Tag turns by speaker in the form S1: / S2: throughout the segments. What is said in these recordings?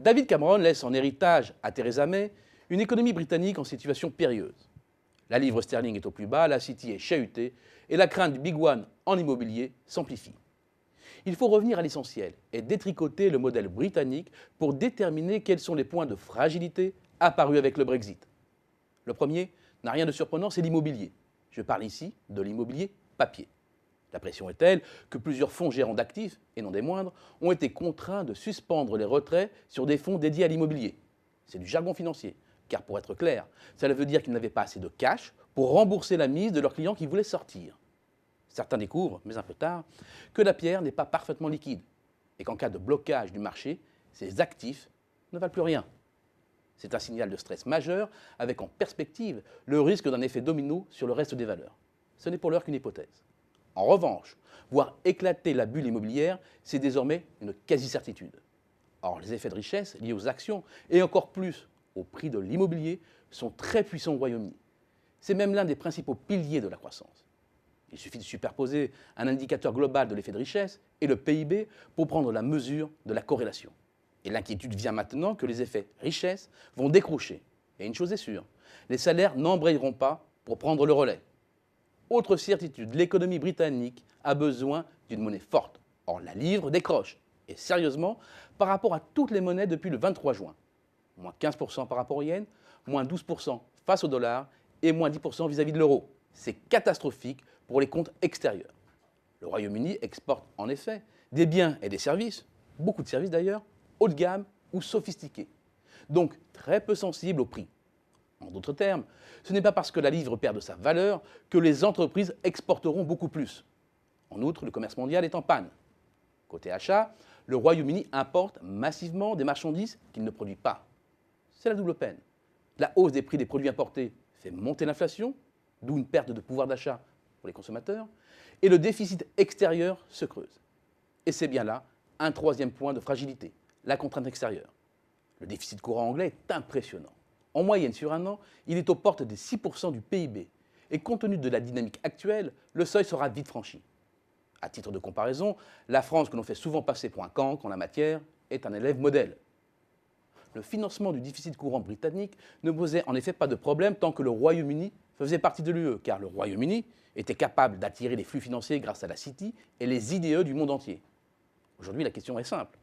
S1: David Cameron laisse en héritage à Theresa May une économie britannique en situation périlleuse. La livre sterling est au plus bas, la City est chahutée et la crainte du Big One en immobilier s'amplifie. Il faut revenir à l'essentiel et détricoter le modèle britannique pour déterminer quels sont les points de fragilité apparus avec le Brexit. Le premier n'a rien de surprenant, c'est l'immobilier. Je parle ici de l'immobilier papier. La pression est telle que plusieurs fonds gérants d'actifs, et non des moindres, ont été contraints de suspendre les retraits sur des fonds dédiés à l'immobilier. C'est du jargon financier, car pour être clair, cela veut dire qu'ils n'avaient pas assez de cash pour rembourser la mise de leurs clients qui voulaient sortir. Certains découvrent, mais un peu tard, que la pierre n'est pas parfaitement liquide et qu'en cas de blocage du marché, ces actifs ne valent plus rien. C'est un signal de stress majeur avec en perspective le risque d'un effet domino sur le reste des valeurs. Ce n'est pour l'heure qu'une hypothèse. En revanche, voir éclater la bulle immobilière, c'est désormais une quasi-certitude. Or, les effets de richesse liés aux actions et encore plus au prix de l'immobilier sont très puissants au Royaume-Uni. C'est même l'un des principaux piliers de la croissance. Il suffit de superposer un indicateur global de l'effet de richesse et le PIB pour prendre la mesure de la corrélation. Et l'inquiétude vient maintenant que les effets richesse vont décrocher. Et une chose est sûre, les salaires n'embrayeront pas pour prendre le relais. Autre certitude, l'économie britannique a besoin d'une monnaie forte. Or, la livre décroche, et sérieusement, par rapport à toutes les monnaies depuis le 23 juin. Moins 15% par rapport au yen, moins 12% face au dollar et moins 10% vis-à-vis de l'euro. C'est catastrophique pour les comptes extérieurs. Le Royaume-Uni exporte en effet des biens et des services, beaucoup de services d'ailleurs, haut de gamme ou sophistiqués, donc très peu sensibles au prix. En d'autres termes, ce n'est pas parce que la livre perd de sa valeur que les entreprises exporteront beaucoup plus. En outre, le commerce mondial est en panne. Côté achat, le Royaume-Uni importe massivement des marchandises qu'il ne produit pas. C'est la double peine. La hausse des prix des produits importés fait monter l'inflation, d'où une perte de pouvoir d'achat pour les consommateurs, et le déficit extérieur se creuse. Et c'est bien là un troisième point de fragilité, la contrainte extérieure. Le déficit courant anglais est impressionnant. En moyenne, sur un an, il est aux portes des 6% du PIB. Et compte tenu de la dynamique actuelle, le seuil sera vite franchi. À titre de comparaison, la France, que l'on fait souvent passer pour un cancre en la matière, est un élève modèle. Le financement du déficit courant britannique ne posait en effet pas de problème tant que le Royaume-Uni faisait partie de l'UE, car le Royaume-Uni était capable d'attirer les flux financiers grâce à la City et les IDE du monde entier. Aujourd'hui, la question est simple.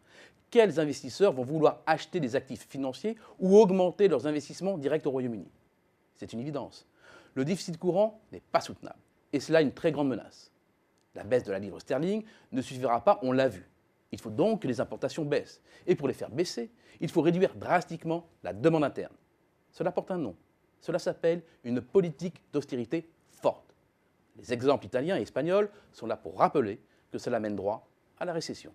S1: Quels investisseurs vont vouloir acheter des actifs financiers ou augmenter leurs investissements directs au Royaume-Uni? C'est une évidence. Le déficit courant n'est pas soutenable. Et cela est une très grande menace. La baisse de la livre sterling ne suffira pas, on l'a vu. Il faut donc que les importations baissent. Et pour les faire baisser, il faut réduire drastiquement la demande interne. Cela porte un nom. Cela s'appelle une politique d'austérité forte. Les exemples italiens et espagnols sont là pour rappeler que cela mène droit à la récession.